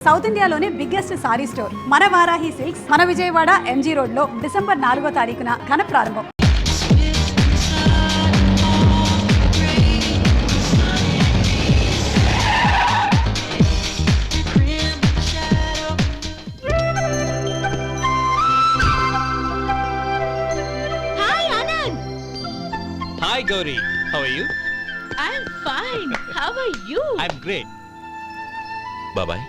South ఇండియాలోనే biggest sorry store మన Varahi silks మన విజయవాడ ఎంజీ రోడ్ లో డిసెంబర్ 4వ తారీఖున ఘన ప్రారంభం. Hi Gauri, how are you? I'm fine. How are you? I'm great. బాబాయ్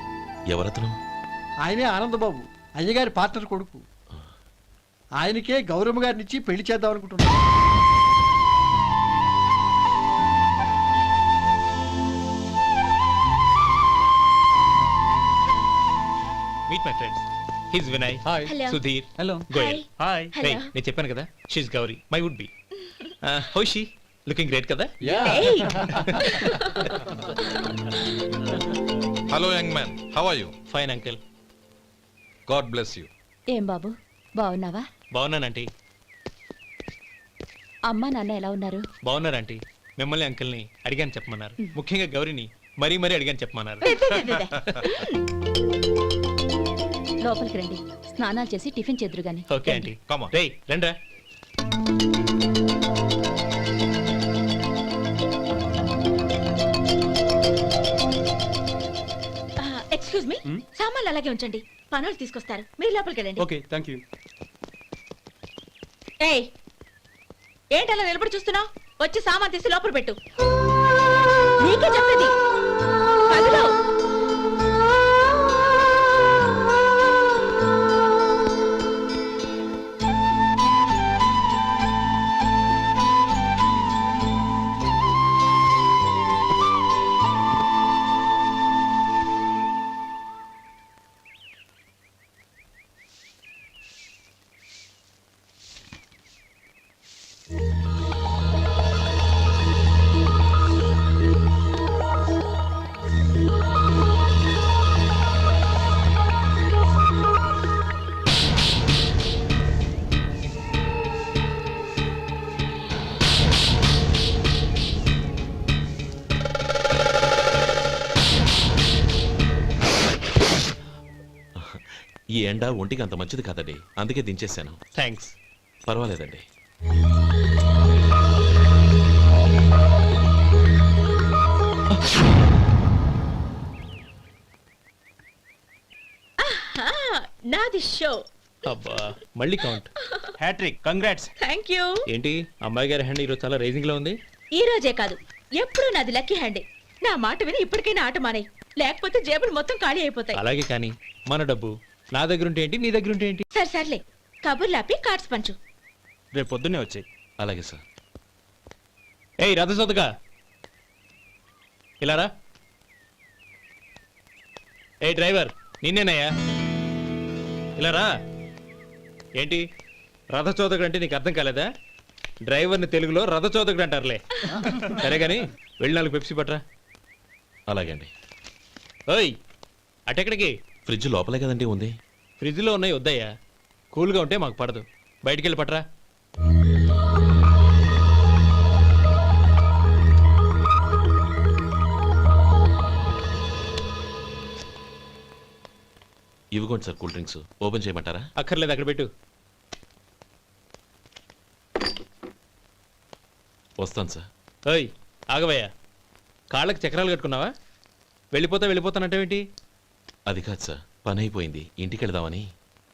ఎవరతను? ఆయనే ఆనందబాబు, అయ్యగారి పార్ట్నర్ కొడుకు. ఆయనకే గౌరమ్మ గారిని ఇచ్చి పెళ్లి చేద్దాం అనుకుంటున్నాను. Meet my friends. He's Vinay. Hi. Hello. Sudhir. Hello. Goyal. Hi. Hey, Hello. నేను చెప్పాను కదా, she's Gauri, my would be. How is she? Looking great కదా? Hey. Hello young man, how are you? Fine uncle. God bless you. ఏం బాబు బాగున్నావా? బాగున్నానంటీ. అమ్మ నాన్న ఎలా ఉన్నారు? బాగున్నారంటీ. మిమ్మల్ని అంకుల్ని అడిగాను చెప్పమన్నారు. ముఖ్యంగా గౌరిని మరీ అడిగాను చెప్పమన్నారు. లోపలికి రండి, స్నానాలు చేసి టిఫిన్ చేద్దురు గాని. Okay aunty. Come on. రేయ్ రండ్రా. ఎక్స్క్యూజ్ మీ, సామాన్లు అలాగే ఉంచండి, పనులు తీసుకొస్తారు, మీరు లోపలికి వెళ్ళండి. Okay, thank you. ఏయ్, ఏంటి అలా నిలబడి చూస్తున్నావు? వచ్చి సామాన్ తీసి లోపల పెట్టు. నీకే చెప్పేది. కదులు. ఈ ఎండ ఒంటికి అంత మంచిది కాదండి, అందుకే దించేశాను. థ్యాంక్స్. పర్వాలేదండి. నాది షో. అబ్బా మళ్ళీ count. Hattrick, congrats. Thank you. ఏంటి అమ్మాయి గారి హ్యాండ్ ఈరోజు చాలా రైజింగ్ లో ఉంది? ఈ రోజే కాదు, ఎప్పుడు నాది లక్కీ హ్యాండే. నా మాట విని ఇప్పటికైనా ఆట మానే, లేకపోతే జేబులు మొత్తం ఖాళీ అయిపోతాయి. అలాగే కానీ మన డబ్బు నా దగ్గర ఉంటే ఏంటి, నీ దగ్గర ఉంటే ఏంటి? సర్లే, కబుర్లాపి కార్డ్స్ పంచు. రేపు పొద్దున్నే వచ్చాయి. అలాగే సార్. ఏయ్ రథసోదగా ఇలారా. ఏ డ్రైవర్ నిన్నేనయ్యా, ఇలారా. ఏంటి రథచోదకుడు అంటే నీకు అర్థం కాలేదా? డ్రైవర్ని తెలుగులో రథచోదకుడు అంటారులే. సరే గాని వెళ్ళి 4 పెప్సీ పట్రా. అలాగే అండి. ఓయ్ అటెక్కడికి? ఫ్రిడ్జ్ లోపలే కదండి ఉంది. ఫ్రిడ్జ్లో ఉన్నాయి వద్దయ్యా, కూల్గా ఉంటే మాకు పడదు. బయటికి వెళ్ళి పట్రా. ఇవ్వకోండి సార్, కూల్ డ్రింక్స్ ఓపెన్ చేయమంటారా? అక్కర్లేదు, అక్కడ పెట్టు. వస్తాను సార్. ఓయ్ ఆగవయ్యా, కాళ్ళకి చక్రాలు కట్టుకున్నావా? వెళ్ళిపోతానంటావేంటి? అది కాదు సార్, పని అయిపోయింది, ఇంటికి వెళదామని.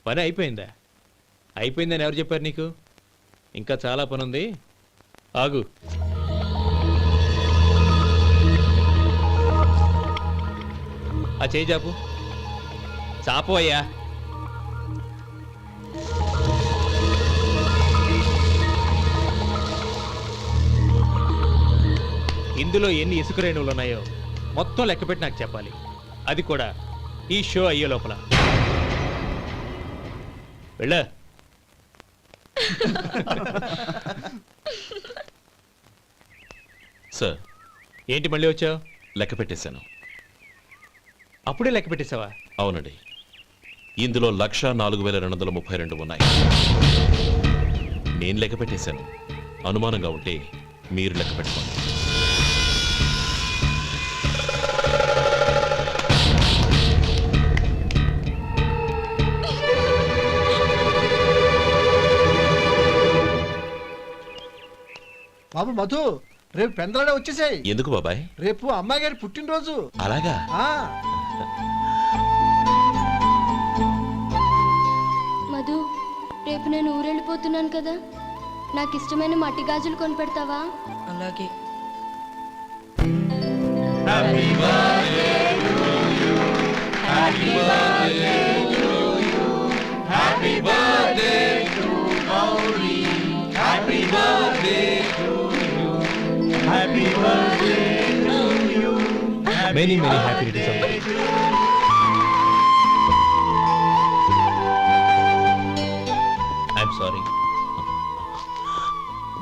పని అయిపోయిందా? అయిపోయిందని ఎవరు చెప్పారు నీకు? ఇంకా చాలా పని ఉంది, ఆగు. ఆ చేయి చాపు. చాపు అయ్యా. ఇందులో ఎన్ని ఇసుక రేణువులు ఉన్నాయో మొత్తం లెక్కపెట్టి నాకు చెప్పాలి, అది కూడా ఈ షో అయ్యే లోపల. వెళ్ళ. సార్ ఏంటి మళ్ళీ వచ్చావు? లెక్క పెట్టేశాను. అప్పుడే లెక్క పెట్టేశావా? అవునండి, ఇందులో 1,04,232 ఉన్నాయి. నేను లెక్క పెట్టేశాను. అనుమానంగా ఉంటే మీరు లెక్క పెట్టుకోండి. బాబు మధు, రేపు పెందలాడే వచ్చేసాయి. ఎందుకు బాబాయ్? రేపు అమ్మాయి గారి పుట్టినరోజు. అలాగా? ఆ మధు, రేపు నేను ఊరెళ్ళిపోతున్నాను కదా, నాకు ఇష్టమైన మట్టి గాజులు కొనిపెడతావా? అలాగే. Many many happy returns. I'm sorry.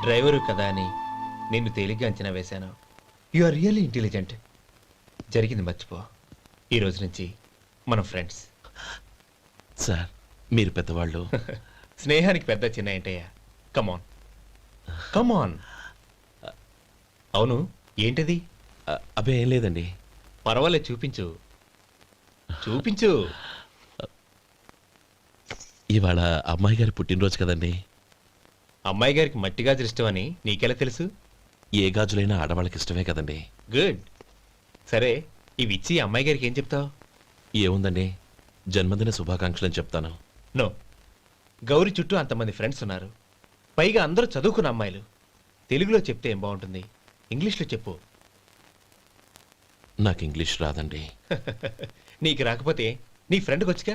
Driver కదా అని నిన్ను తేలిగ్గా అంచనా వేశాను. You are really intelligent. జరిగింది మర్చిపో. ఈ రోజు నుంచి మనం ఫ్రెండ్స్. సార్, మీరు పెద్దవాళ్ళు. స్నేహానికి పెద్ద చిన్న ఏంటయ్యా? కమాన్ కమాన్. అవును, ఏంటది? అబ్బే ఏం లేదండి. పర్వాలేదు, చూపించు చూపించు. ఇవాళ అమ్మాయి గారి పుట్టినరోజు కదండి. అమ్మాయి గారికి మట్టి గాజులు ఇష్టమని నీకెలా తెలుసు? ఏ గాజులైనా ఆడవాళ్ళకి ఇష్టమే కదండి. గుడ్. సరే, ఇవి ఇచ్చి అమ్మాయి గారికి ఏం చెప్తావు? ఏముందండి, జన్మదిన శుభాకాంక్షలు అని చెప్తాను. నో, గౌరీ చుట్టూ అంతమంది ఫ్రెండ్స్ ఉన్నారు, పైగా అందరూ చదువుకున్న అమ్మాయిలు. తెలుగులో చెప్తే ఏం బాగుంటుంది? ఇంగ్లీష్లో చెప్పు. నాకు ఇంగ్లీష్ రాదండి. నీకు రాకపోతే నీ ఫ్రెండ్కి వచ్చిగా.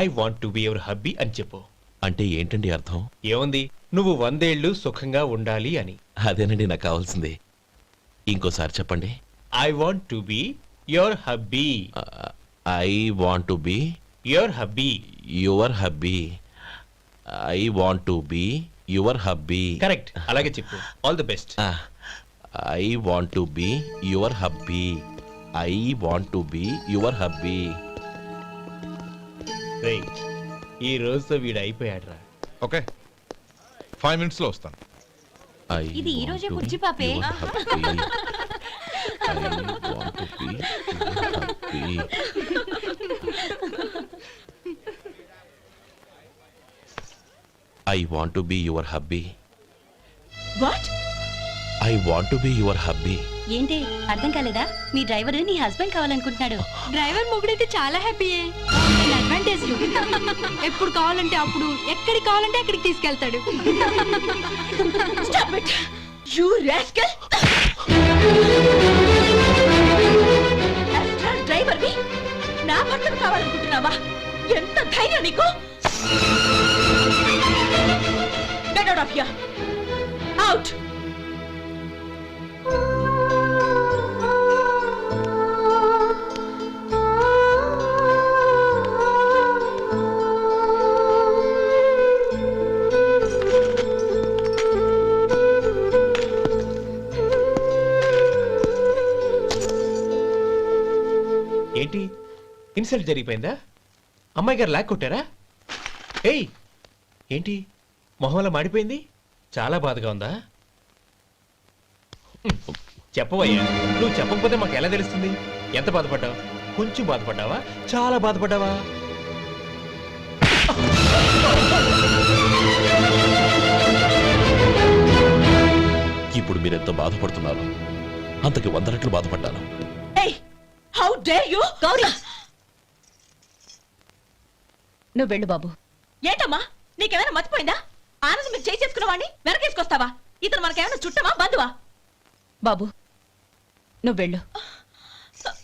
I want to be your hubby అని చెప్పు. అంటే ఏంటండి అర్థం? ఏముంది, నువ్వు 100 ఏళ్ళు సుఖంగా ఉండాలి అని. అదేనండి నాకు కావాల్సింది. ఇంకోసారి చెప్పండి. I want to be your hubby. I want to be your hubby. Your hubby. I want to be your hubby. Correct, అలాగే చెప్పు. All the best. I want to be your hubby. I want to be your hubby. Right, ఈ రోజుతో వీడు అయిపోయాడ్రా. Okay, 5 minutes లో వస్తాను. ఇది ఈ రోజే బుజ్జి పాపే. I want to be your hubby. What? I want to be your hubby. ఏంటి అర్థం కాలేదా? మీ డ్రైవర్ నీ హస్బెండ్ కావాలనుకుంటున్నాడు. డ్రైవర్ మొగుడైతే చాలా హ్యాపీయే. అడ్వాంటేజ్ ఎప్పుడు కావాలంటే అప్పుడు, ఎక్కడికి కావాలంటే అక్కడికి తీసుకెళ్తాడు. Stop it! You rascal! Driver వి నా భర్తను కావాలనుకుంటున్నావా? ఎంత ధైర్యం నీకు? Get out of here! Out! ఏంటి, ఇన్సల్ట్ జరిగిపోయిందా? అమ్మాయి గారు లాక్ కొట్టారా? ఏయ్, ఏంటి మొహంలో మాడిపోయింది? చాలా బాధగా ఉందా? చెప్పవయ్యా, నువ్వు చెప్పకపోతే మాకు ఎలా తెలుస్తుంది? ఎంత బాధపడ్డావు? కొంచెం బాధపడ్డావా? చాలా బాధపడ్డావా? ఇప్పుడు మీరెంత బాధపడుతున్నారు, అంతకి 100 రెట్లు బాధపడ్డాను. Hey! How dare you? Gauri, నువ్వు వెళ్ళు బాబు. ఏంటమ్మా, నీకేమైనా మర్చిపోయిందా? ఆనందం మీరు చేసుకున్న వాడిని వెనకేసుకొస్తావా? ఇతను మనకేమైనా చుట్టమా, బంధువా? బాబు నువ్వు వెళ్ళు.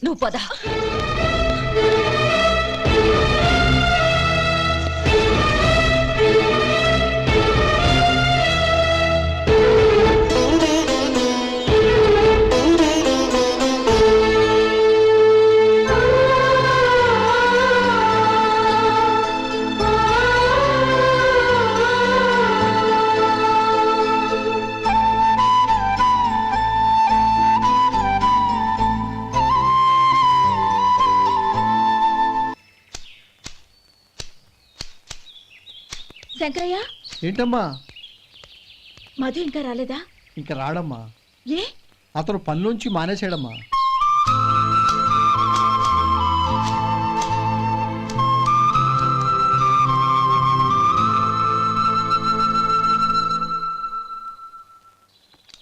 నువ్వు పద. శంకరయ్య, ఏంటమ్మా? మధు ఇంకా రాలేదా? ఇంకా రాడమ్మా. ఏ? అతను పనిలోంచి మానేశాడమ్మా.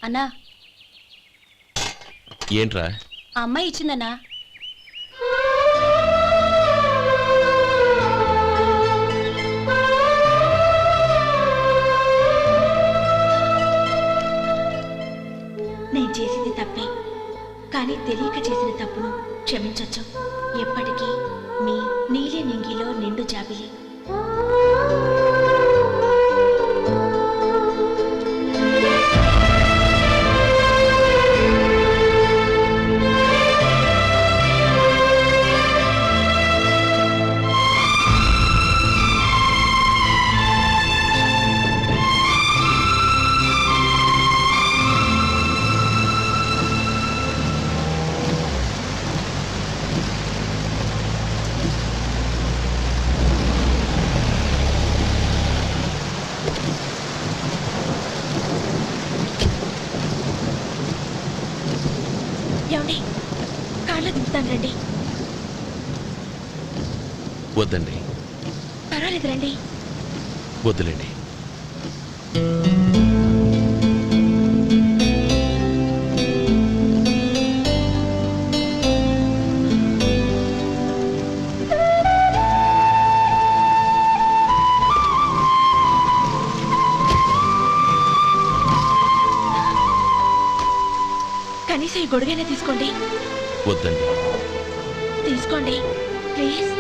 అన్నా ఏంట్రా? ఆ అమ్మాయి ఇచ్చిందన్నా. నేను చేసింది తప్పే, కానీ తెలియక చేసిన తప్పును క్షమించొచ్చు. ఎప్పటికీ మీ నీలి నింగిలో నిండు జాబిలి. ఏమండి, కాళ్ళ దింపుతాను రండి. వద్దండి, పర్వాలేదు రండి. వద్దులేండి. కనీసం ఈ గొడుగైనా తీసుకోండి. వద్దండి. తీసుకోండి ప్లీజ్.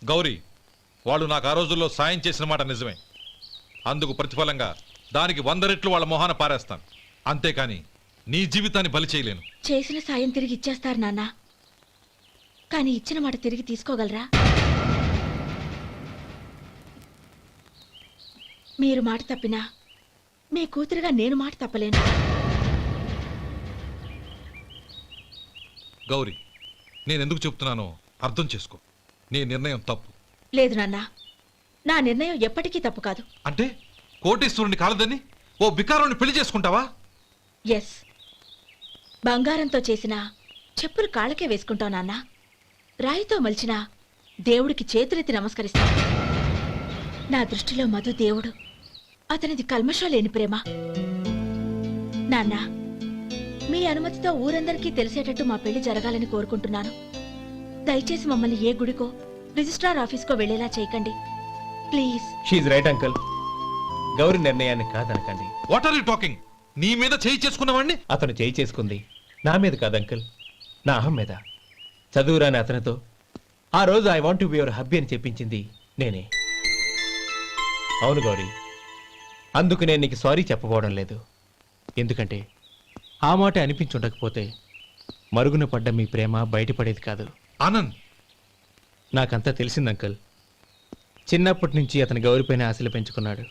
గౌరీ, వాళ్ళు నాకు ఆ రోజుల్లో సాయం చేసిన మాట నిజమే. అందుకు ప్రతిఫలంగా దానికి 100 రెట్లు వాళ్ళ మొహాన పారేస్తాను. అంతేకాని నీ జీవితాన్ని బలి చేయలేను. చేసిన సాయం తిరిగి ఇచ్చేస్తారు నాన్న, కానీ ఇచ్చిన మాట తిరిగి తీసుకోగలరా? మీరు మాట తప్పినా మీ కూతురుగా నేను మాట తప్పలేను. గౌరీ, నేనెందుకు చెప్తున్నానో అర్థం చేసుకో. నీ నిర్ణయం తప్పు. లేదు నాన్న, నా నిర్ణయం ఎప్పటికీ తప్పు కాదు. అంటే కోటేశ్వరుని కాలదని ఓ బికారుని పెళ్లి చేసుకుంటావా? ఎస్, బంగారంతో చేసిన చెప్పులు కాళ్ళకే వేసుకుంటావు నాన్న. రాయితో మలిచిన దేవుడికి చేతులెత్తి నమస్కరిస్తాను. నా దృష్టిలో మధు దేవుడు, అతనిది కల్మషం లేని ప్రేమ. నాన్న, మీ అనుమతితో ఊరందరికీ తెలిసేటట్టు మా పెళ్లి జరగాలని కోరుకుంటున్నాను. దయచేసి మమ్మల్ని ఏ గుడికో రిజిస్ట్రార్ ఆఫీస్కో వెళ్లేలా చేయకండి please. She's right uncle. Gauri నిర్ణయాన్ని కాదనకండి. What are you talking? నీ మీద చేయి చేసుకున్నవాడిని అతను చేయి చేసుకుంది నా మీద కాదు అంకుల్, నా అహం మీద. చదువురాని అతనితో ఆ రోజు I want to be your hubby అని చెప్పించింది నేనే. అవును గౌరీ, అందుకు నేను నీకు సారీ చెప్పబోవడం లేదు. ఎందుకంటే ఆ మాట అనిపించుండకపోతే మరుగున పడ్డ మీ ప్రేమ బయటపడేది కాదు. ఆనంద్, నాకంతా తెలిసింది అంకుల్. చిన్నప్పటి నుంచి అతని గౌరీపైన ఆశలు పెంచుకున్నాడు.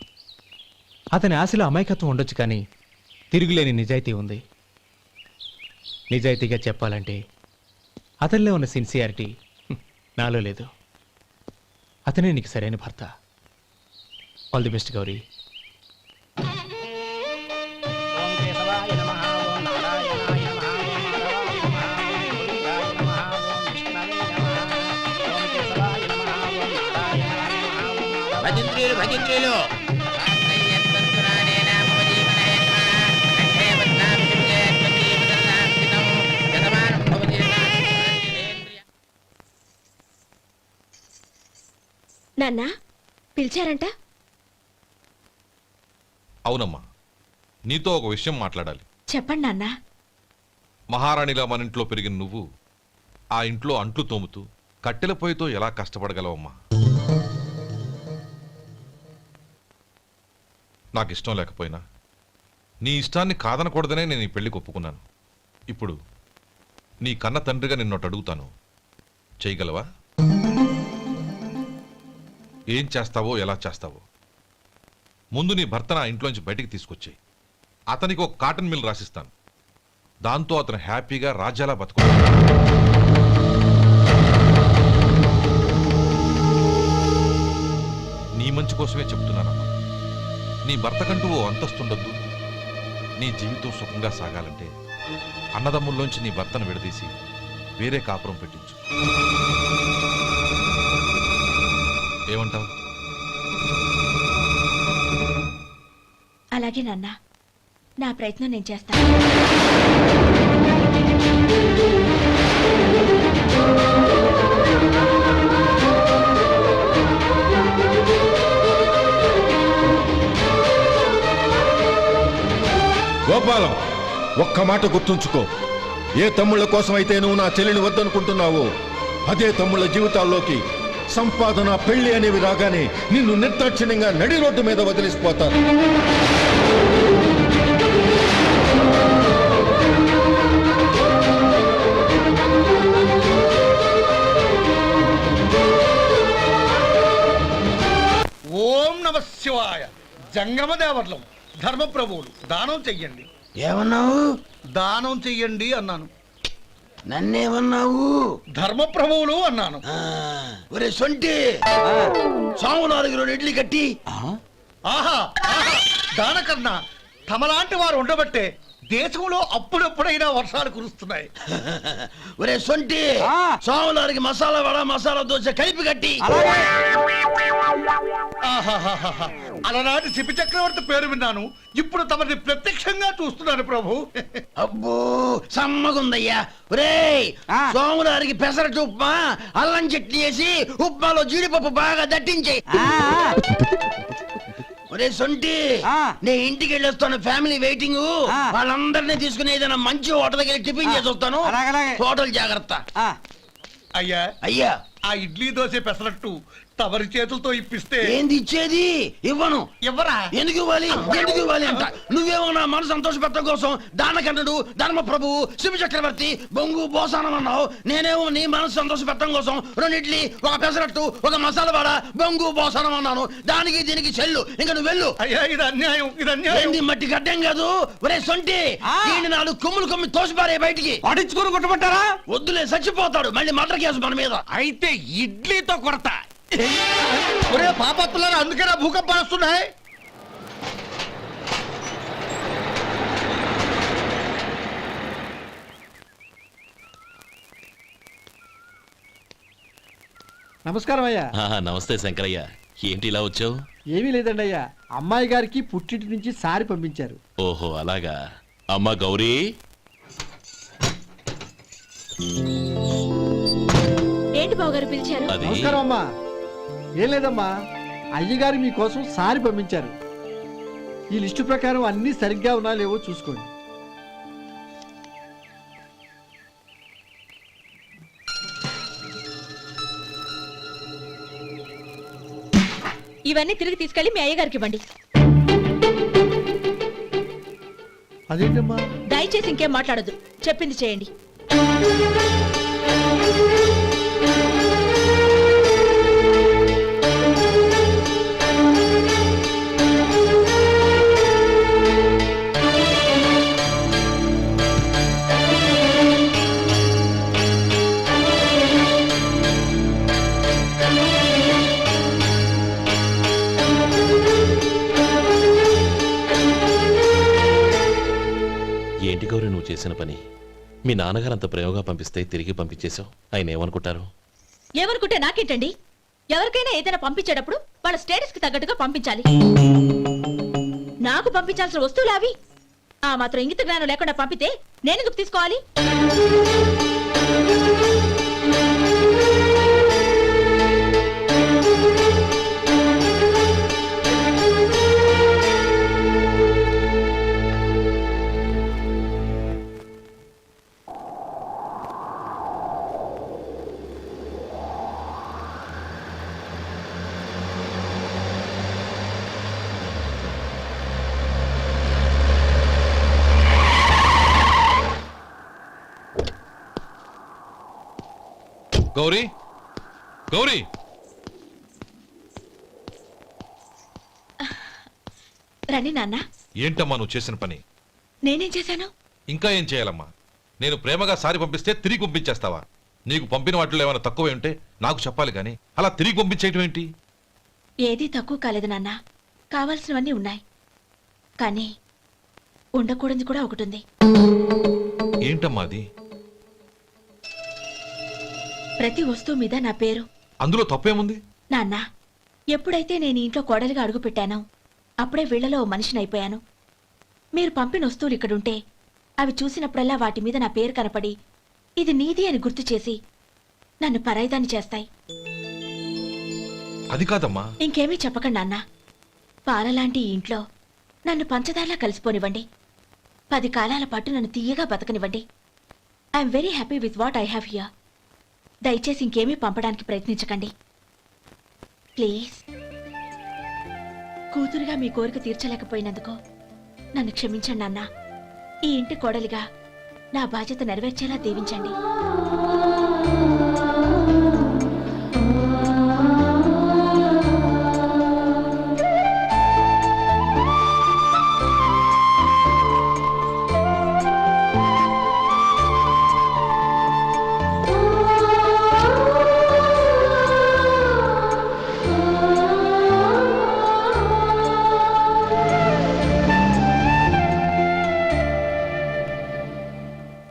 అతని ఆశలో అమాయకత్వం ఉండొచ్చు, కానీ తిరుగులేని నిజాయితీ ఉంది. నిజాయితీగా చెప్పాలంటే అతనిలో ఉన్న సిన్సియారిటీ నాలో లేదు. అతనే నీకు సరైన భర్త. All the best Gauri. భజంత్రీలు భజంత్రీలు నాన్న, పిలిచారంట? అవునమ్మా, నీతో ఒక విషయం మాట్లాడాలి. చెప్పండి నాన్న. మహారాణిలా మన ఇంట్లో పెరిగిన నువ్వు ఆ ఇంట్లో అంట్లు తోముతూ కట్టెల పొయ్యితో ఎలా కష్టపడగలవమ్మా? నాకు ఇష్టం లేకపోయినా నీ ఇష్టాన్ని కాదనకూడదనే నేను ఈ పెళ్లికి ఒప్పుకున్నాను. ఇప్పుడు నీ కన్న తండ్రిగా నిన్నొట్టు అడుగుతాను, చేయగలవా? ఏం చేస్తావో, ఎలా చేస్తావో ముందు నీ భర్త నా ఇంట్లోంచి బయటికి తీసుకొచ్చేయి. అతనికి ఒక కాటన్ మిల్ రాసిస్తాను. దాంతో అతను హ్యాపీగా రాజ్యాలా బతుకుతాడు. నీ మంచి కోసమే చెప్తున్నానమ్మా. నీ భర్తకంటూ ఓ అంతస్తుండొద్దు. నీ జీవితం సుఖంగా సాగాలంటే అన్నదమ్ముల్లోంచి నీ భర్తను విడదీసి వేరే కాపురం పెట్టించు. ఏమంటావు? అలాగే నాన్న, నా ప్రయత్నం నేను చేస్తాను. గోపాలం, ఒక్క మాట గుర్తుంచుకో. ఏ తమ్ముళ్ళ కోసమైతే నువ్వు నా చెల్లిని వద్దనుకుంటున్నావో అదే తమ్ముళ్ళ జీవితాల్లోకి సంపాదన, పెళ్లి అనేవి రాగానే నిన్ను నిర్దాక్షిణ్యంగా నడి రోడ్డు మీద వదిలిసిపోతారు. ఓం నమ శివాయ. జంగమ దేవర్లం, ధర్మప్రభువులు, దానం చెయ్యండి. ఏమన్నావు? దానం చెయ్యండి అన్నాను. నన్నేమన్నావు? ధర్మప్రభువులు అన్నాను. ఒరే సొంటి, సోమనాథుకి 2 ఇడ్లీ కట్టి. ఆహా ఆహా, దానకన్నా తమలాంటి వారు ఉండబట్టే దేశంలో అప్పుడప్పుడైనా వర్షాలు కురుస్తున్నాయి. ఒరే సొంటి, సోమనాథుకి మసాలా వడ, మసాలా దోశ కలిపి కట్టి. ఆహాహాహా, అలనాటి శిపి చక్రవర్తి పేరు విన్నాను, ఇప్పుడు తమని ప్రత్యక్షంగా చూస్తున్నాను ప్రభు. అబ్బో సమ్మగుందయ్యా. ఒరే సోమనాథుకి పెసరట్టు ఉప్మా, అల్లం చట్నీ వేసి ఉప్మాలో జీడిపప్పు బాగా దట్టించే. ఒరే సొంటి, నే ఇంటికి వెళ్ళొస్తాను, ఫ్యామిలీ వెయిటింగ్. వాళ్ళందరినీ తీసుకుని ఏదైనా మంచి హోటల్ దగ్గర టిఫిన్ చేసి వస్తాను. హోటల్ జాగ్రత్త. అయ్యా అయ్యా, ఆ ఇడ్లీ దోశ పెసరట్టు తమరి చేతులతో ఇప్పిస్తే. ఏంది ఇచ్చేది? ఇవ్వను. ఎవరా? ఎందుకు ఇవ్వాలి? ఎందుకు ఇవ్వాలి అంట. నువ్వేమో నా మనసు సంతోషపెట్టడం కోసం దానకంటుడు, ధర్మ ప్రభువు, శివ చక్రవర్తి, బొంగు బోసానం అన్నావు. నేనేమో నీ మనసు సంతోషపెట్టడం కోసం 2 ఇడ్లీ, ఒక పెసరట్టు, ఒక మసాలా వాడ, బొంగు బోసానం అన్నాను. దానికి దీనికి చెల్లు. ఇంకా నువ్వు వెళ్ళు. అయ్యా ఇది అన్యాయం, ఇది అన్యాయం. ఏంది మట్టి గడ్డం కాదు. ఒరే సొంటి, దీన్ని 4 కొమ్ములు కొమ్మి తోసిపారే బయటికి. పడించుకుని కొట్టమంటారా? వద్దులే, చచ్చిపోతాడు. మళ్ళీ మటర్ కేసు మన మీద. అయితే ఇడ్లీతో కొడతా. ఒరే పాపత్తులారా, అందుకేనా భూకంపాలు వస్తున్నాయి? నమస్కారం అయ్యా. నమస్తే శంకరయ్య, ఏంటి ఇలా వచ్చావు? ఏమీ లేదండి అయ్యా, అమ్మాయి గారికి పుట్టింటి నుంచి సారి పంపించారు. ఓహో అలాగా. అమ్మా గౌరీ, ఏంటి బావగారు పిలిచారు? అది నమస్కారం అమ్మా. ఏం లేదమ్మా, అయ్యగారు మీకోసం సారి పంపించారు. ఈ లిస్టు ప్రకారం అన్ని సరిగ్గా ఉన్నా లేవో చూసుకోండి. ఇవన్నీ తిరిగి తీసుకెళ్లి మీ అయ్యగారికి ఇవ్వండి. అదేంటమ్మా? దయచేసి ఇంకేం మాట్లాడొద్దు, చెప్పింది చేయండి. ఏంటి గౌరీ నువ్వు చేసిన పని? మీ నాన్నగారు అంత ప్రేమగా పంపిస్తే తిరిగి పంపించేశావు. ఆయన ఏమనుకుంటారు? ఏమనుకుంటే నాకేంటండి? ఎవరికైనా ఏదైనా పంపించేటప్పుడు వాళ్ళ స్టేటస్ కి తగ్గట్టుగా పంపించాలి. నాకు పంపించాల్సిన వస్తువులు అవి. ఆ మాత్రం ఇంగిత జ్ఞానం లేకుండా పంపితే నేనెందుకు తీసుకోవాలి? గౌరీ గౌరీ రండి నాన్న. ఏంటమ్మా నువ్వు చేసిన పని? నేనేం చేశాను? ఇంకా ఏం చేయాలమ్మా? నేను ప్రేమగా సారి పంపిస్తే తిరిగి పంపించేస్తావా? నీకు పంపిన వాటిలో ఏమైనా తక్కువ ఉంటే నాకు చెప్పాలి కానీ అలా తిరిగి పంపించేయటం ఏంటి? ఏదీ తక్కువ కాలేదు నాన్న. కావాల్సినవన్నీ ఉన్నాయి, కానీ ఉండకూడదు కూడా ఒకటి ఉంది. ఏంటమ్మా అది? ప్రతి వస్తువు మీద నా పేరు. అందులో తప్పేముంది? నాన్న, ఎప్పుడైతే నేను ఇంట్లో కోడలిగా అడుగు పెట్టానో అప్పుడే వీళ్లలో ఓ మనిషిని అయిపోయాను. మీరు పంపిన వస్తువులు ఇక్కడుంటే అవి చూసినప్పుడల్లా వాటి మీద నా పేరు కనపడి ఇది నీది అని గుర్తు చేసి నన్ను పరాయిదాన్ని చేస్తాయి. అది కాదమ్మా. ఇంకేమీ చెప్పకండి నాన్న. పాలలాంటి ఈ ఇంట్లో నన్ను పంచదారలా కలిసిపోనివ్వండి. 10 కాలాల పాటు నన్ను తీయగా బతకనివ్వండి. I'm very happy with what I have here. దయచేసి ఇంకేమీ పంపడానికి ప్రయత్నించకండి ప్లీజ్. కూతురుగా మీ కోరిక తీర్చలేకపోయినందుకు నన్ను క్షమించండి నాన్న. ఈ ఇంటి కోడలిగా నా బాధ్యత నెరవేర్చేలా దీవించండి.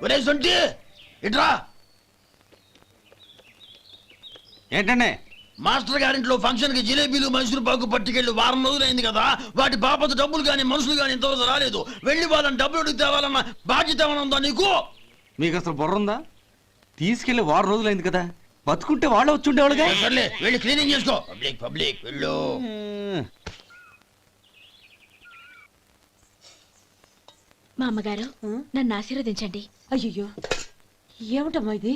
ఒరే సొంటి ఇట్రా. ఏంటండి? మాస్టర్ గారింట్లో ఫంక్షన్ కి జిలేబీలు మైసూరు పాకు పట్టుకెళ్ళి వారం రోజులైంది కదా. వాటి బాపత డబ్బులు కానీ మనుషులు కానీ ఇంతవరకు రాలేదు. వెళ్ళి వాళ్ళని డబ్బులు అడిగి తేవాలన్న బాధ్యత ఏమైనా ఉందా నీకు? మీకు అసలు బుర్ర ఉందా? తీసుకెళ్లి వారం రోజులైంది కదా, బతుకుంటే వాళ్ళు వచ్చి ఉండేవాళ్ళుగా. సర్లే వెళ్ళి క్లీనింగ్ చేసుకో. పబ్లిక్ పబ్లిక్ వెళ్ళు. మా అమ్మగారు నన్ను ఆశీర్వదించండి. అయ్యో ఏమిటమ్మా ఇది?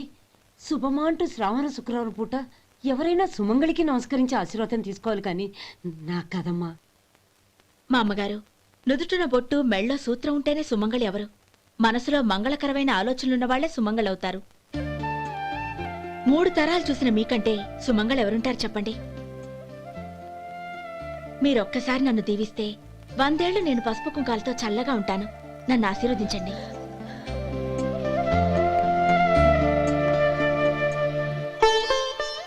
శుభమా అంటూ శ్రావణ శుక్రవారం పూట ఎవరైనా సుమంగళికి నమస్కరించి ఆశీర్వాదం తీసుకోవాలి కానీ నాకు కదమ్మా. మా అమ్మగారు, నుదుటిన బొట్టు మెళ్ళో సూత్రం ఉంటేనే సుమంగళి ఎవరు? మనసులో మంగళకరమైన ఆలోచనలున్న వాళ్లే సుమంగళవుతారు. 3 తరాలు చూసిన మీకంటే సుమంగళ ఎవరుంటారు చెప్పండి? మీరొక్కసారి నన్ను దీవిస్తే 100 ఏళ్లు నేను పసుపు కుంకాలతో చల్లగా ఉంటాను. నన్ను ఆశీర్వదించండి.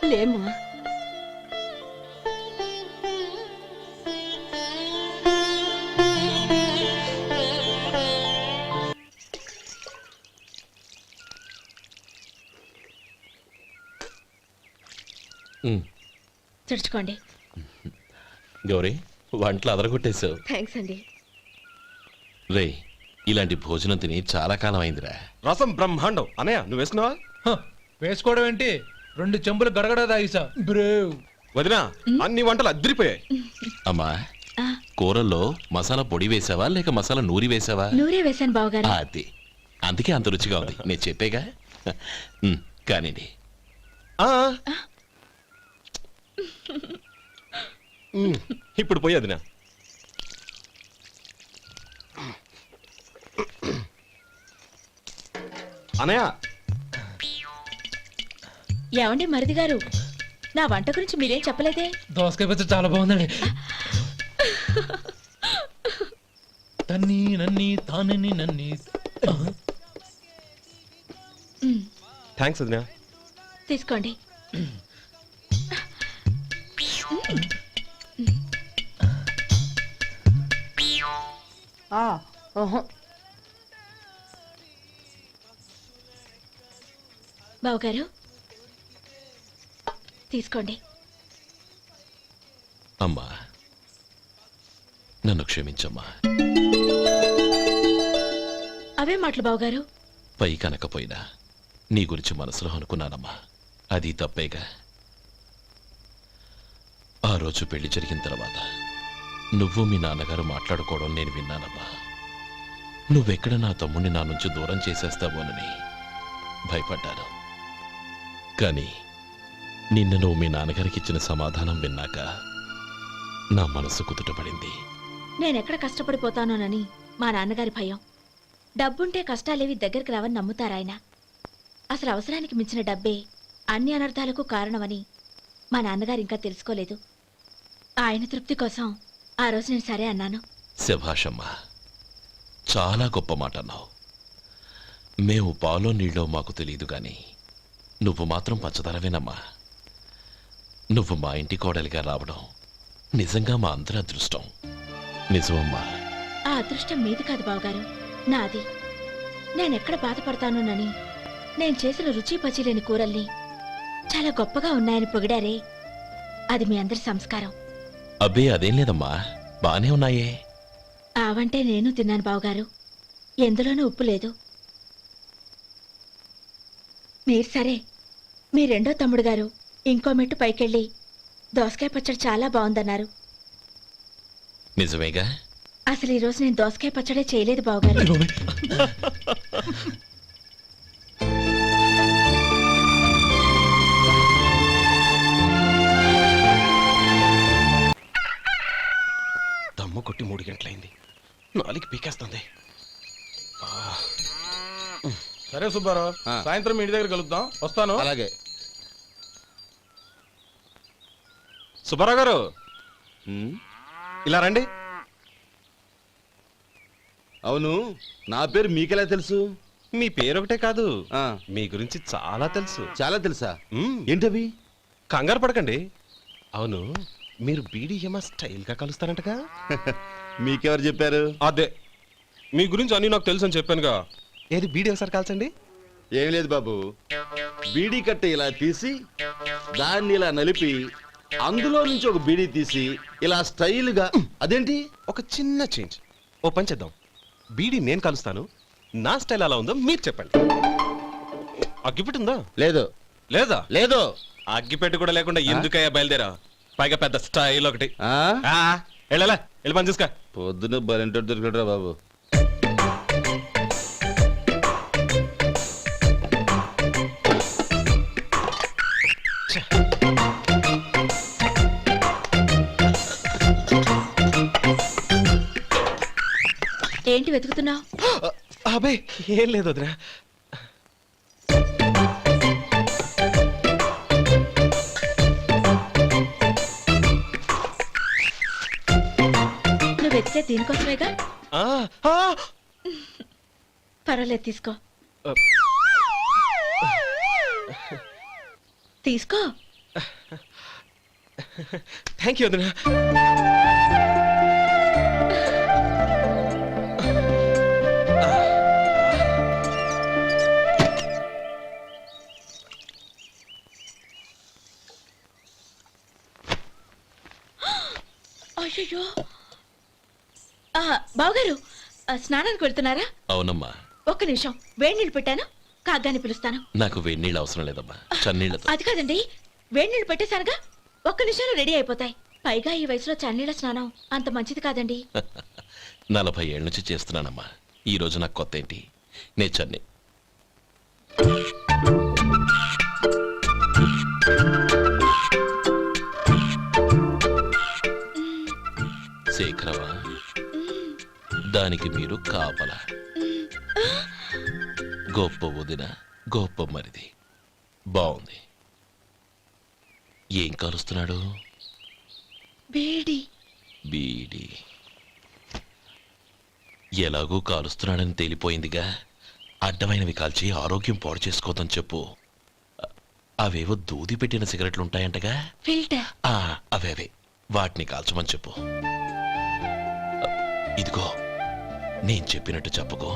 లేమ్మా. తుడుచుకోండి. గౌరీ వంటలు అదరగొట్టేశావు. థ్యాంక్స్ అండి. రే ఇలాంటి భోజనం తిని చాలా కాలం అయిందిరా. రసం బ్రహ్మాండం. అనయ్య నువ్వు వేసుకున్నావా? వేసుకోవడం ఏంటి? 2 చెంబులు గడగడ తాగిసా బ్రేవ్. వదినా అన్ని వంటలు అద్దరిపోయాయి. అమ్మా కూరల్లో మసాలా పొడి వేసావా లేక మసాలా నూరి వేసావా? నూరే వేశాను బావగారు. అది అందుకే అంత రుచిగా ఉంది. నేను చెప్పేగా. కానివ్వండి. ఇప్పుడు పోయి వదినా. అనయ్య ఏమండి మరిది గారు, నా వంట గురించి మీరేం చెప్పలేదే? దోసకాయ పచ్చడి చాలా బాగుందండి. తన్ని నన్ని తానని నన్ని. థ్యాంక్స్ వదినా. తీసుకోండి. బావగారు తీసుకోండి. అమ్మా నన్ను క్షమించమ్మా. అవే మాటలు బావగారు. పై కనకపోయినా నీ గురించి మనసులో అనుకున్నానమ్మా. అది తప్పేగా. ఆ రోజు పెళ్లి జరిగిన తర్వాత నువ్వు మీ నాన్నగారు మాట్లాడుకోవడం నేను విన్నానమ్మా. నువ్వెక్కడ నా తమ్ముడిని నా నుంచి దూరం చేసేస్తావోనని భయపడ్డాను. కానీ నిన్న నువ్వు మీ నాన్నగారికి ఇచ్చిన సమాధానం విన్నాక నా మనసు కుదుటపడింది. నేనెక్కడ కష్టపడిపోతానోనని మా నాన్నగారి భయం. డబ్బుంటే కష్టాలేవి దగ్గరికి రావని నమ్ముతారాయన. అసలు అవసరానికి మించిన డబ్బే అన్ని అనర్థాలకు కారణమని మా నాన్నగారు ఇంకా తెలుసుకోలేదు. ఆయన తృప్తి కోసం ఆ రోజు నేను సరే అన్నాను. శభాషమ్మా, చాలా గొప్ప మాట అన్నావు. మేము పాలో నీళ్ళో మాకు తెలియదు గాని నువ్వు మాత్రం పచ్చదనవేనమ్మా. నువ్వు మా ఇంటి కోడలిగా రావడం నిజంగా మా అందరి అదృష్టం. నిజమమ్మా. ఆ అదృష్టం మీది కాదు బావగారు, నాది. నేనెక్కడ బాధపడతానోనని నేను చేసిన రుచి పచిలేని కూరల్ని చాలా గొప్పగా ఉన్నాయని పొగిడారే, అది మీ అందరి సంస్కారం. అబ్బే అదేం లేదమ్మా, బానే ఉన్నాయే. ఆవంటే నేను తిన్నాను బావగారు, ఎందులోనూ ఉప్పు లేదు. మీరు సరే, మీ రెండో తమ్ముడు గారు ఇంకో మెట్టు పైకెళ్ళి దోసకాయ పచ్చడి చాలా బాగుందన్నారు. నిజమేగా? అసలు ఈరోజు నేను దోసకాయ పచ్చడే చేయలేదు బావగారు. దమ్ము కొట్టి 3 గంటలైంది, 4 పీకేస్తుంది. సరే సుబ్బారావు, సాయంత్రం మీ ఇంటి దగ్గర కలుద్దాం. వస్తాను. అలాగే. సుబ్బారావు గారు, ఇలా రండి. అవును, నా పేరు మీకెలా తెలుసు? మీ పేరు ఒకటే కాదు, మీ గురించి చాలా తెలుసు. చాలా తెలుసా? ఏంటవి? కంగారు పడకండి. అవును, మీరు బీడీఎం స్టైల్ గా కలుస్తారంటగా? మీకెవరు చెప్పారు? అదే, మీ గురించి అన్ని నాకు తెలుసు అని చెప్పానుగా. ఏది బీడీ ఒకసారి కాల్చండి. ఏం లేదు బాబు, బీడీ కట్ట ఇలా తీసి దాన్ని ఇలా నలిపి అందులో నుంచి ఒక బీడీ తీసి ఇలా స్టైల్గా. అదేంటి? ఒక చిన్న చేంజ్. ఓ పని చేద్దాం, బీడీ నేను కలుస్తాను, నా స్టైల్ అలా ఉందో మీరు చెప్పండి. అగ్గిపెట్టి ఉందా? లేదు. లేదా? లేదు. అగ్గిపెట్టి కూడా లేకుండా ఎందుకయ్యా బయలుదేరా? పైగా పెద్ద స్టైల్ ఒకటి. వెళ్ళాలా, వెళ్ళి పని చూసుకో. పొద్దున బలింటోడు దొరికడరా బాబు. ఏంటి వెతుకుతున్నావు? అబే ఏం లేదు వదినా. నువ్వు వెతికే దీనికోసమేగా. పర్వాలేదు, తీసుకో. తీసుకో. థ్యాంక్ యూ వదినా. అయ్యో, బావగారు స్నానానికి వెళ్తున్నారా? అవునమ్మా. ఒక్క నిమిషం, వేడి నీళ్ళు పెట్టాను, కాగ్గాని పిలుస్తాను. నాకు వేడి నీళ్ళు అవసరం లేదమ్మా, చన్నీళ్ళతో. అది కాదండి, వేడి నీళ్ళు పెట్టేశానుగా, ఒక్క నిమిషంలో రెడీ అయిపోతాయి. పైగా ఈ వయసులో చన్నీళ్ళ స్నానం అంత మంచిది కాదండి. 40 ఏళ్ళ నుంచి చేస్తున్నానమ్మా, ఈ రోజు నాకు కొత్త ఏంటి? నే చన్ని. శేఖరవా, దానికి మీరు కాపలా. గొప్ప వదిన, గొప్ప మరిది. బాగుంది. ఏం కలుస్తున్నాడు? బీడి. బీడి ఎలాగూ కాలుస్తున్నాడని తేలిపోయిందిగా. అడ్డమైనవి కాల్చి ఆరోగ్యం పాడు చేసుకోదని చెప్పు. అవేవో దూది పెట్టిన సిగరెట్లుంటాయంటగా, ఫిల్టర్. అవే వాటిని కాల్చమని చెప్పు. ఇదిగో, నేను చెప్పినట్టు చెప్పుకో.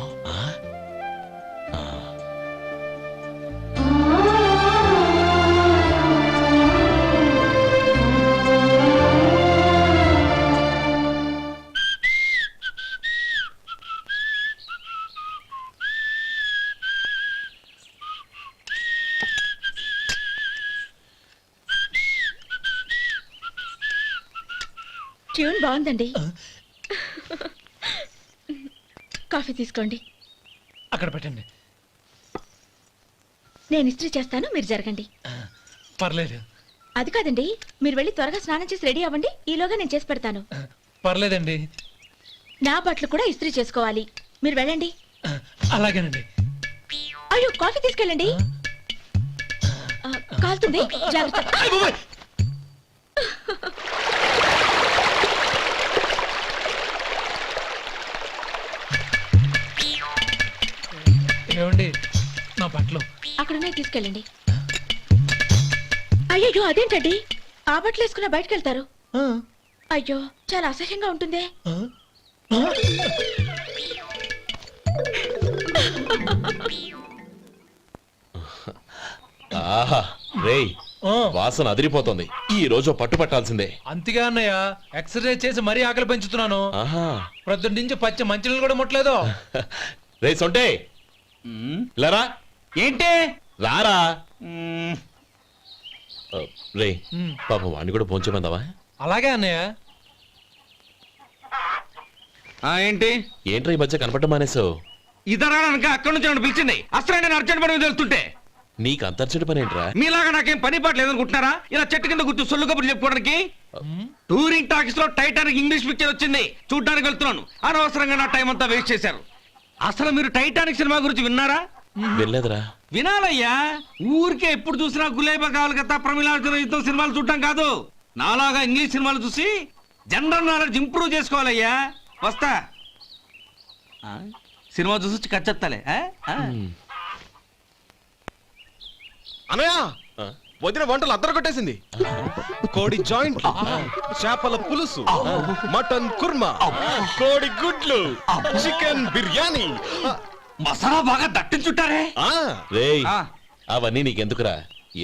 ట్యూన్ బాగుందండి. కాఫీ తీసుకోండి. అక్కడ పెట్టండి. నేను ఇస్త్రీ చేస్తాను, మీరు జరగండి. పర్లేదు. అది కాదండి, మీరు వెళ్ళి త్వరగా స్నానం చేసి రెడీ అవ్వండి, ఈలోగా నేను చేసి పెడతాను. పర్లేదండి. నా బట్టలు కూడా ఇస్త్రీ చేసుకోవాలి, మీరు వెళ్ళండి. అలాగేనండి. అయ్యో, కాఫీ తీసుకెళ్ళండి. కాలుతుంది జాగ్రత్త. ఏమండి నా బట్టలు అక్కడనే తీసుకెళ్ళండి. అయ్యో అదేంటండి ఆ బట్టలు వేసుకున్న బయటకు వెళ్తారు? అయ్యో చాలా అసహ్యంగా ఉంటుందే. ఆహా రేయ్ వాసన అదిరిపోతుంది. ఈ రోజు పట్టు పట్టాల్సిందే. అంతగా అన్నయ్య ఎక్సర్సైజ్ చేసి మరీ ఆకలి పెంచుతున్నాను. ఆహా ప్రొద్దున నుంచి పచ్చ మంచినీళ్ళు కూడా ముట్టలేదు. రే సొంటే లరా ఏంటి రారా. రే పాపం వాడిని కూడా పోంచమందావా? అలాగే అన్నయ్య. ఏంటి ఏంట్రా ఈ మధ్య కనపడడం మానేసావు? ఇదరా అక్కడి నుంచి నన్ను పిలిచింది. అసలు నేను అర్జెంట్ పని వెళ్తుంటే నీకు అంతర్చడి పని ఏంట్రా? మీలాగా నాకేం పని పాట లేదనుకుంటున్నారా? ఇలా చెట్టు కింద కూర్చో సొల్లు కబుర్లు చెప్పుకోవడానికి. టూరింగ్ టాకీస్ లో టైటానిక్ ఇంగ్లీష్ పిక్చర్ వచ్చింది, చూడ్డానికి వెళ్తున్నాను. అనవసరంగా నా టైం అంతా వేస్ట్ చేశారు. అసలు మీరు టైటానిక్ సినిమా గురించి విన్నారా? వెళ్ళలేదురా. వినాలయ్యా. ఊరికే ఎప్పుడు చూసినా గులేబా కావాలి కదా ప్రమిళార్జున యుద్ధం సినిమాలు చూడటం కాదు. నాలాగా ఇంగ్లీష్ సినిమాలు చూసి జనరల్ నాలెడ్జ్ ఇంప్రూవ్ చేసుకోవాలయ్యా. వస్తా. సినిమా చూసి కచ్చెత్తాలే. అనయా వదిన వంటలు అద్దరు కొట్టేసింది. కోడి జాయింట్, చేపల పులుసు, మటన్ కుర్మా, కోడి గుడ్లు, చికెన్ బిర్యానీ, మసాలా బాగా దట్టించుంటారే. రేయ్ అవన్నీ నీకెందుకురా?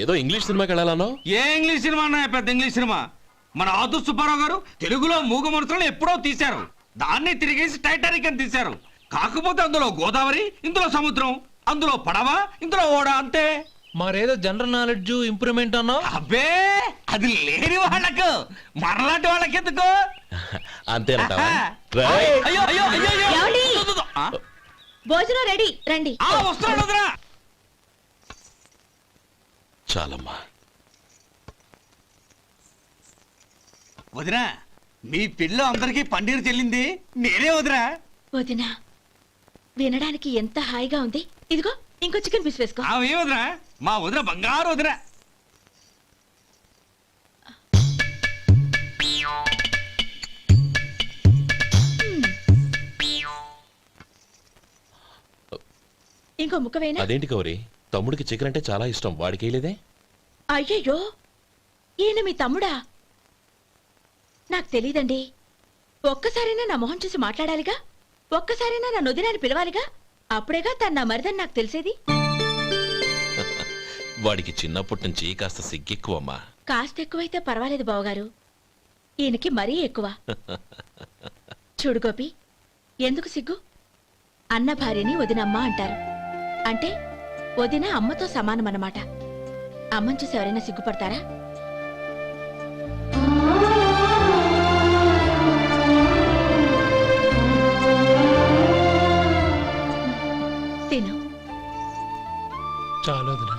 ఏదో ఇంగ్లీష్ సినిమాకి వెళ్ళాలనో? ఏ ఇంగ్లీష్ సినిమా అన్నా? పెద్ద ఇంగ్లీష్ సినిమా. మన ఆదు సుబ్బారావు గారు తెలుగులో మూగ మనుషులను ఎప్పుడో తీశారు. దాన్ని తిరిగేసి టైటానిక్ అని తీశారు. కాకపోతే అందులో గోదావరి, ఇందులో సముద్రం, అందులో పడవ, ఇందులో ఓడ, అంతే. మరేదో జనరల్ నాలెడ్జ్ ఇంప్రూవ్మెంట్ అన్నా? అబ్బే అది లేని వాళ్ళకు, మరలాంటి వాళ్ళకి ఎందుకు? అంతేనంటావా? అయ్యో అయ్యో అయ్యో అయ్యో. ఏమండి? ఆ? భోజనం రెడీ రండి. వస్తున్నాడు వదరా. చాలమ్మా. వదినా మీ పిల్ల అందరికీ పన్నీరు చెల్లింది నేనే వదినా. వదినా వినడానికి ఎంత హాయిగా ఉంది. ఇదిగో ఇంకో చికెన్ పీస్ వేసుకో. ఏ వదినా? మా వదిన బంగారు వదినా. ఇంకో ముక్క వేయనా? అదేంటి గౌరీ, తమ్ముడికి చికెన్ అంటే చాలా ఇష్టం, వాడికి వేయలేదే? అయ్యయ్యో ఈయన మీ తమ్ముడా? నాకు తెలీదండి. ఒక్కసారైనా నా మొహం చూసి మాట్లాడాలిగా, ఒక్కసారైనా నా నొదినాన్ని పిలవాలిగా, అప్పుడేగా తను నా మరిదని నాకు తెలిసేది. వాడికి చిన్నప్పటి నుంచి కాస్త సిగ్గెక్కువమ్మా. కాస్త ఎక్కువైతే పర్వాలేదు బావగారు, ఈయనకి మరీ ఎక్కువ. చూడు గోపి, ఎందుకు సిగ్గు? అన్న భార్యని వదినమ్మ అంటారు. అంటే వదిన అమ్మతో సమానమన్నమాట. అమ్మని చూసి ఎవరైనా సిగ్గుపడతారా? తిను. చాలు వదినా.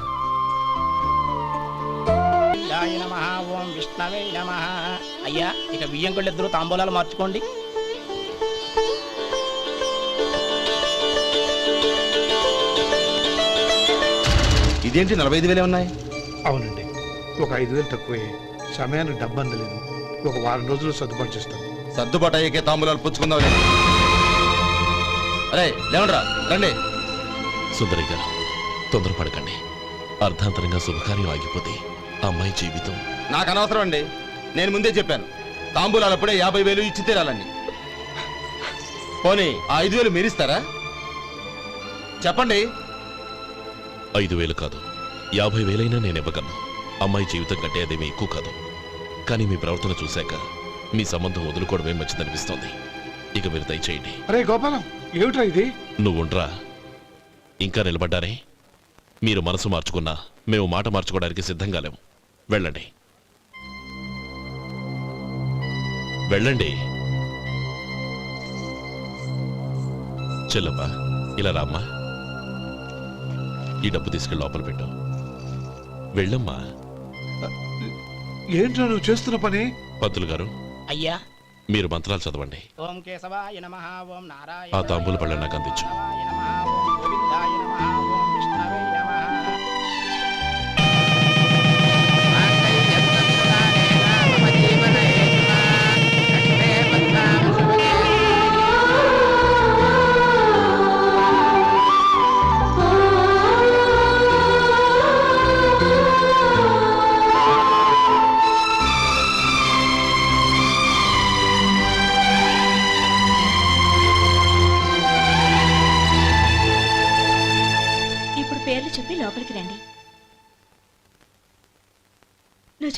ఓం విష్ణవే నమః. అయ్యా ఇక బియ్యం కొళ్ళు ఇద్దరు తాంబూలాలు మార్చుకోండి. ఇదేంటి 45,000 ఉన్నాయి? అవునండి, ఒక 5,000 తక్కువే. సమయానికి డబ్బు అందలేదు. ఒక వారం రోజులు సర్దుబాటు చేస్తాం. సర్దుబాటు అయ్యే తాంబూలాలు పుచ్చుకుందాం. అరే లేవండ్రా రండి. సుందరి గారు తొందరపడకండి. అర్ధాంతరంగా శుభకార్యం ఆగిపోతే అమ్మాయి జీవితం. నాకు అనవసరం అండి, నేను ముందే చెప్పాను. తాంబూలాలు అప్పుడే 50,000 ఇచ్చి తీరాలండి. పోనీ ఆ 5,000 మీరిస్తారా? చెప్పండి. 5,000 కాదు, 50,000 నేను ఇవ్వగలను. అమ్మాయి జీవితం కంటే అదేమీ ఎక్కువ కాదు. కానీ మీ ప్రవర్తన చూశాక మీ సంబంధం వదులుకోవడమే మంచిదనిపిస్తోంది. ఇక మీరు దయచేయండి. అరే గోపాలం, ఏమిట్రా ఇది? నువ్వుండ్రా. ఇంకా నిలబడ్డారే? మీరు మనసు మార్చుకున్నా మేము మాట మార్చుకోవడానికి సిద్ధంగా లేము. వెళ్ళండి వెళ్ళండి. చెల్లమ్మా ఇలా రామ్మా. ఈ డబ్బు తీసుకెళ్ళి లోపల పెట్టు. వెళ్ళమ్మా. ఏంట్రా నువ్వు చేస్తున్న పని? పంతులు గారు అయ్యా మీరు మంత్రాలు చదవండి. ఓం కేశవాయ నమః. ఓం నారాయణ. ఆ తాంబూల పళ్ళ నాకు అందించు. ఓం గోవిందాయ నమః. ఓం విష్ణవే నమః.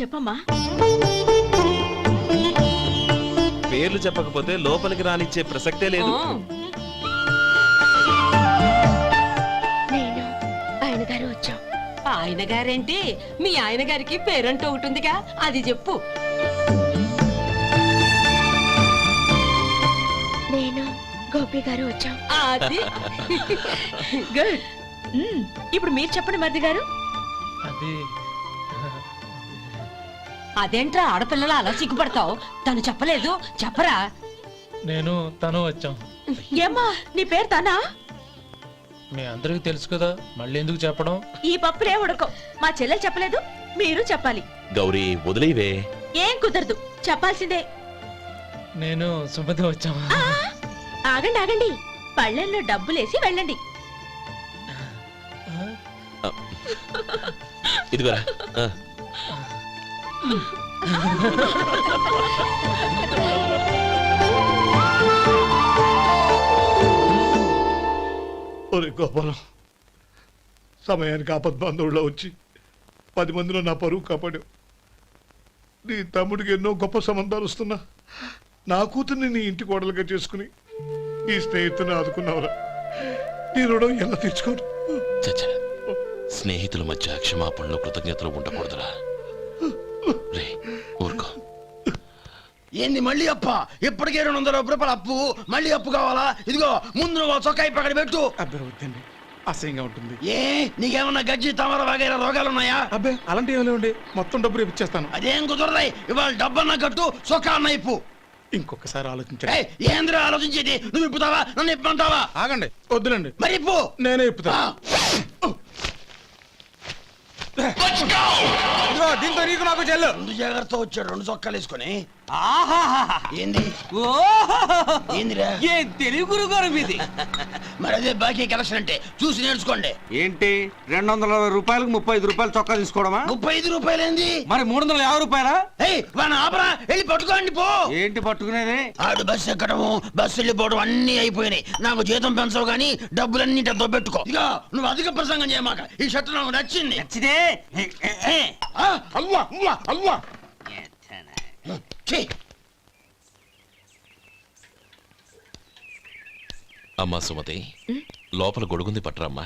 చెప్పమ్మా. పేర్లు చెప్పకపోతే లోపలికి రానిచ్చే ప్రసక్తే లేదు. నేను ఆయన గారు వచ్చాం. ఆయన గారేంటి, మీ ఆయన గారికి పేరంటూ ఒకటి ఉందిగా, అది చెప్పు. నేను గోపి గారు వచ్చాం. అది గుడ్. ఇప్పుడు మీరు చెప్పండి మరిది గారు. అదేంట్రా ఆడపిల్లలు అలా సిగ్గుపడతావు? తను చెప్పలేదు, చెప్పరా. నేను తను వచ్చాం. ఏమ్మా నీ పేరు తానా? మీ అందరికి తెలుసు కదా, మళ్ళీ ఎందుకు చెప్పడం? ఈ పప్పులే ఉడకం. మా చెల్లెలు చెప్పలేదు, మీరు చెప్పాలి. గౌరీ వదిలేవే. ఏం కుదరదు, చెప్పాల్సిందే. నేను సుమతి వచ్చాం. ఆగండి ఆగండి, పళ్ళెంలో డబ్బులేసి వెళ్ళండి. ఇదిగోరా. ఒరే గోపాలం, సమయానికి ఆపద్బంధువుల్లో వచ్చి 10 మందిలో నా పరువు కాపాడావు. నీ తమ్ముడికి ఎన్నో గొప్ప సంబంధాలు వస్తున్నా నా కూతుర్ని నీ ఇంటి కోడలుగా చేసుకుని నీ స్నేహితుని ఆదుకున్నావురా. నీ రుణం ఎలా తీర్చుకోరు? చచ్చా, స్నేహితుల మధ్య క్షమాపణలు కృతజ్ఞతలు ఉండకూడదురా. రే ఊరుకో. ఏంది మళ్ళీ అప్ప? ఇప్పటికే 200 రూపాయలు అప్పు, మళ్ళీ అప్పు కావాలా? ఇదిగో ముందు నువ్వు చొక్కాయి పక్కన పెట్టు. అబ్బే వద్దండి, అసహ్యంగా ఉంటుంది. ఏ నీకేమన్నా గజ్జి తమర వగైరా రోగాలు ఉన్నాయా? అబ్బే అలాంటి ఏమీ లేవండి, మొత్తం డబ్బు రేపు ఇచ్చేస్తాను. అదేం కుదరదాయి. ఇవాళ డబ్బన్నా కట్టు, చొక్కా అన్న ఇప్పు. ఇంకొకసారి ఆలోచించండి. ఏయ్, ఏంద్రా ఆలోచించేది? నువ్వు ఇప్పుతావా, నన్ను ఇప్పమంటావా? ఆగండి, వద్దులండి, మరి ఇప్పు. నేనే ఇప్పుతా. దీంతో నీకు నాకు చెల్లు. ముందు జాగ్రత్త వచ్చాడు 2 చొక్కాలు వేసుకొని. ఏంది ఏందిరా? ఏ తెలుగు గురుగారు మీది? మరి అదే బాకీ కలెక్షన్ అంటే, చూసి నేర్చుకోండి. ఏంటి 220 రూపాయలకు 35 రూపాయలు చొక్కా తీసుకోవడమా? 35 రూపాయలు ఏంది? మరి 350 రూపాయలా? ఏయ్ వాడిని ఆపరా, వెళ్ళి పట్టుకోండి పో. ఏంటి పట్టుకునేది? ఆడు బస్సు ఎక్కడము, బస్సు వెళ్ళిపోవడం అన్ని అయిపోయినాయి. నాకు జీతం పెంచవు గానీ డబ్బులన్నీ దొబ్బెట్టుకో. ఇక నువ్వు అధిక ప్రసంగం చేయమాక. ఈ షర్ట్ నాకు నచ్చింది. నచ్చితే అల్వా అల్వా అల్వా. అమ్మా సుమతి, లోపల గొడుగుంది పట్టరమ్మా.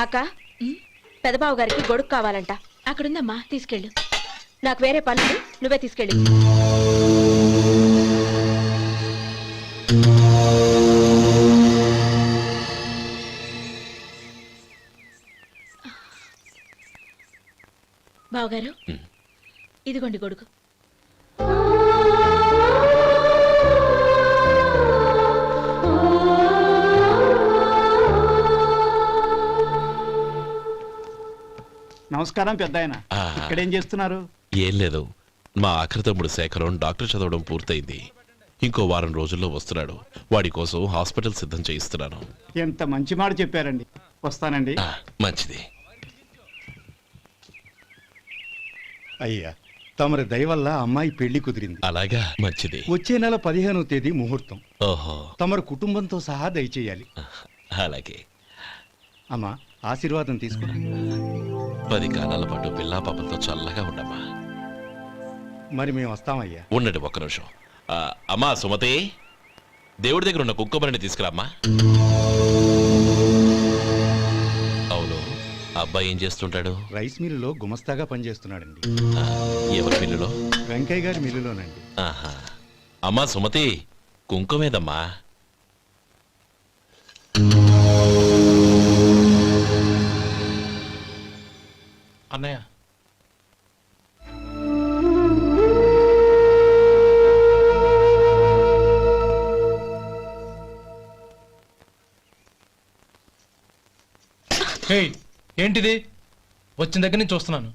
అక్క, పెదబాబు గారికి గొడుగు కావాలంట. అక్కడుందమ్మా, తీసుకెళ్ళు. నాకు వేరే పనులు, నువ్వే తీసుకెళ్ళు. బావగారు, ఇదిగోండి గొడుగు. నమస్కారం పెద్ద ఆయన. ఆ, ఇక్కడేం చేస్తున్నారు? ఏం లేదు, మా ఆఖరి తమ్ముడు శేఖరం డాక్టర్ చదవడం పూర్తయింది. ఇంకో వారం రోజుల్లో వస్తున్నాడు. వాడి కోసం హాస్పిటల్ సిద్ధం చేయిస్తున్నాను. ఎంత మంచి మాట చెప్పారండి. వస్తానండి. మంచిది. అయ్యా, తమరి దయ వల్ల అమ్మాయి పెళ్లి కుదిరింది. అలాగా, మంచిది. వచ్చే నెల 15వ తేదీ ముహూర్తం. ఓహో, తమరు కుటుంబంతో సహా దయచేయాలి. అలాగే. అమ్మా, ఆశీర్వాదం తీసుకో. 10 కాలాల పాటు పిల్లా పాపలతో చల్లగా ఉండమ్మా. మరి మేము వస్తామయ్యా. ఉండండి ఒక్క నిమిషం. అమ్మా సుమతి, దేవుడి దగ్గర ఉన్న కుక్కమరిని తీసుకురామ్మా. అవును, అబ్బాయి ఏం చేస్తుంటాడు? రైస్ మిల్లులో గుమస్తాగా పనిచేస్తున్నాడండి. ఎవరి మిల్లులో? వెంకయ్య గారి మిల్లులోనండి. ఆహా. అమ్మా సుమతి, కుంకుమేదమ్మా? అన్నయ్య, ఏంటిది? వచ్చిన దగ్గర నుంచి చూస్తున్నాను.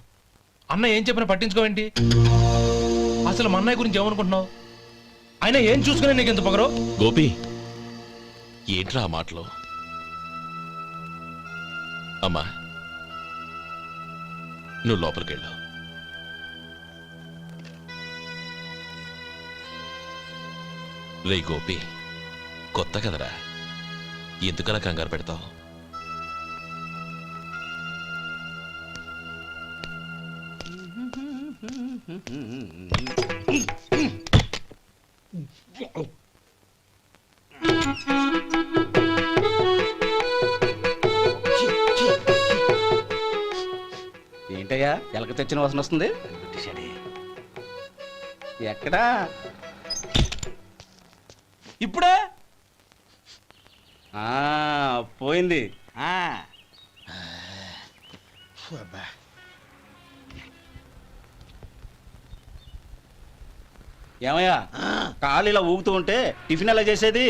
అన్న ఏం చెప్పినా పట్టించుకోవేంటి? అసలు మా అన్నయ్య గురించి ఏమనుకుంటున్నావు? ఆయన ఏం చూసుకునే నీకు ఎంత పొగరు? గోపి, ఏంట్రా ఆ మాటలు? అమ్మా, నువ్వు లోపలికెళ్ళు. రే గోపి, కొత్త కదరా, ఎందుకలా కంగారు పెడతావు? ఏంటయ్యా ఎలక తెచ్చిన వాసన వస్తుంది ఎక్కడా ఇప్పుడే పోయింది. ఏమయ్యా కాలు ఇలా ఊగుతూ ఉంటే టిఫిన్ ఎలా చేసేది?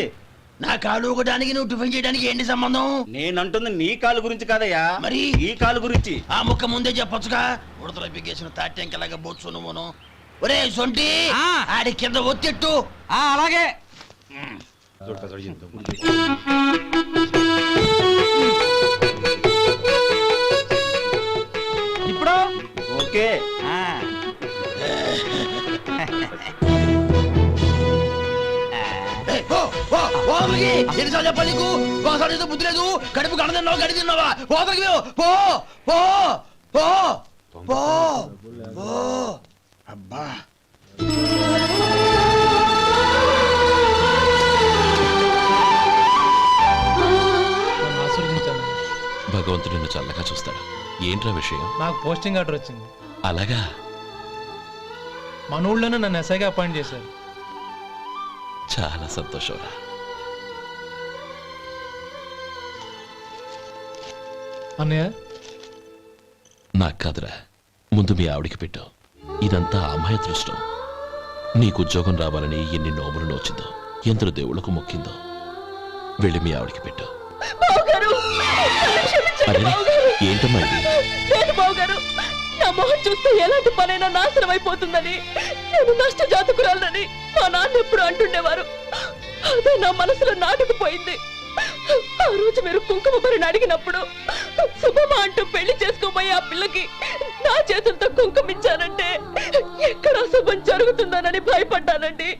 నా కాలు ఊగడానికి నువ్వు టిఫిన్ చేయడానికి ఏంటి సంబంధం? నేనంటుంది నీ కాలు గురించి కాదయ్యా, మరి ఈ కాలు గురించి. ఆ ముక్క ముందే చెప్పొచ్చుగా. ఉడతలో పిగేసిన తాట్యంకలాగా బొచ్చు నువ్వును. ఒరే సొంటి, ఆడి కింద ఒత్తిట్టు. అలాగే. ఇప్పుడు ఓకే. ఎన్నిసార్లు చెప్పాలి నీకు? ఒకసారి ఏదో బుద్ధి లేదు. కడుపు గడ తిన్నావా, గడి తిన్నావా? పోతకి పో పో పో పో పో. అబ్బా భగవంతుడు నిన్ను చల్లగా చూస్తాడు. ఏంట్రా విషయం? నాకు పోస్టింగ్ ఆర్డర్ వచ్చింది. అలాగా? మన ఊళ్ళోనే నన్ను ఎస్ఐగా అపాయింట్ చేశారు. చాలా సంతోషంరా. అన్నయ్య నాకు కాదురా, ముందు మీ ఆవిడికి పెట్టు. ఇదంతా అమ్మాయి అదృష్టం. నీకు ఉద్యోగం రావాలని ఎన్ని నోములు నోచిందో, ఎందరు దేవుళ్లకు మొక్కిందో. వెళ్ళి మీ ఆవిడికి పెట్టు. అరే ఏంటమ్మా ఇది? నేను బావగారు, నా మొహం చూస్తే ఎలాంటి పనైనా నాశనం అయిపోతుందని, నేను నష్ట జాతకురాలని మా నాన్న ఎప్పుడు అంటుండేవారు. అదే నా మనసులో నాటుకుపోయింది. ఆ రోజు మీరు కుంకుమ భరిని అడిగినప్పుడు శుభమా అంటూ పెళ్లి చేసుకోబోయే ఆ పిల్లకి నా చేతులతో కుంకుమ ఇచ్చానంటే ఎక్కడ శుభం జరుగుతుందోనని భయపడ్డానండి.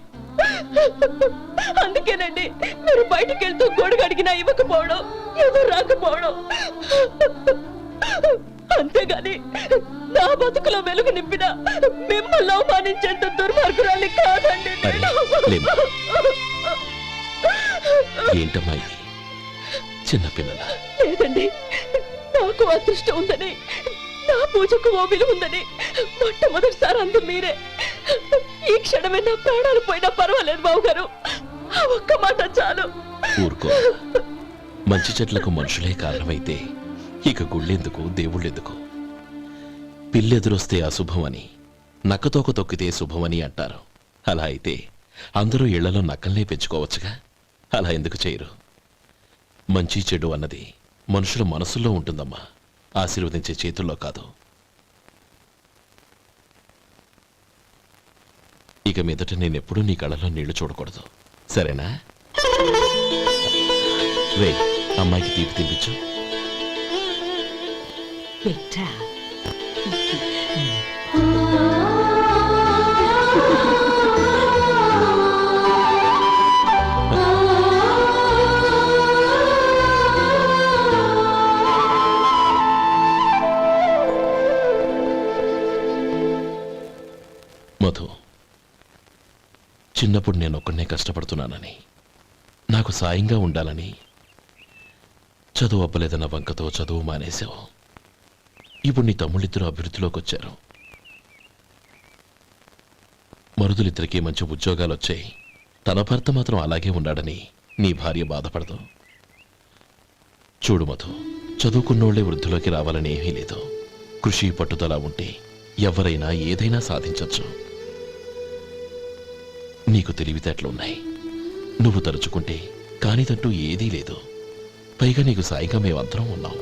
అందుకేనండి మీరు బయటికి వెళ్తూ గొడుగు అడిగినా ఇవ్వకపోవడం, ఎదురు రాకపోవడం. అంతేగాని నా బతుకులో వెలుగు నింపిన మిమ్మల్ని అవమానించేంత దుర్మార్గురాలి కాదండి. ఏంటమ్మా ఇది? చిన్నపిల్లల లేదండి, నాకు అదృష్టం ఉందని, నా పూజకు ఓ విలువ ఉందని మొట్టమొదటిసారి అందు మీరే. ఈ క్షణమే నా ప్రాణాలు పోయినా పర్వాలేదు బావగారు, ఆ ఒక్క మాట చాలు. ఊరుకో. మంచి చెట్లకు మనుషులే కారణమైతే ఇక గుళ్ళెందుకు, దేవుళ్ళెందుకు? పిల్లెదురొస్తే అశుభమని, నక్కతోక తొక్కితే శుభమని అంటారు. అలా అయితే అందరూ ఇళ్లలో నక్కల్నే పెంచుకోవచ్చుగా. అలా ఎందుకు చేయరు? మంచి చెడు అన్నది మనుషుల మనసుల్లో ఉంటుందమ్మా, ఆశీర్వదించే చేతుల్లో కాదు. ఇక మీదట నేనెప్పుడూ నీ కళ్ళలో నీళ్లు చూడకూడదు, సరేనా? రే, అమ్మాయికి తీపి తినిపించు. మధు, చిన్నప్పుడు నేను ఒక్కనే కష్టపడుతున్నానని, నాకు సాయంగా ఉండాలని చదువు అవ్వలేదన్న వంకతో చదువు మానేశావు. ఇప్పుడు నీ తమ్ముళ్ళిద్దరూ అభివృద్ధిలోకి వచ్చారు. మరుదులిద్దరికీ మంచి ఉద్యోగాలు వచ్చాయి. తన భర్త మాత్రం అలాగే ఉన్నాడని నీ భార్య బాధపడదు. చూడు మధు, చదువుకున్నోళ్లే వృద్ధిలోకి రావాలని ఏమీ లేదు. కృషి పట్టుదల ఉంటే ఎవరైనా ఏదైనా సాధించవచ్చు. నీకు తెలివితేటలున్నాయి. నువ్వు తలుచుకుంటే కానిదంటూ ఏదీ లేదు. పైగా నీకు సాయిగా మేమందరం ఉన్నాం.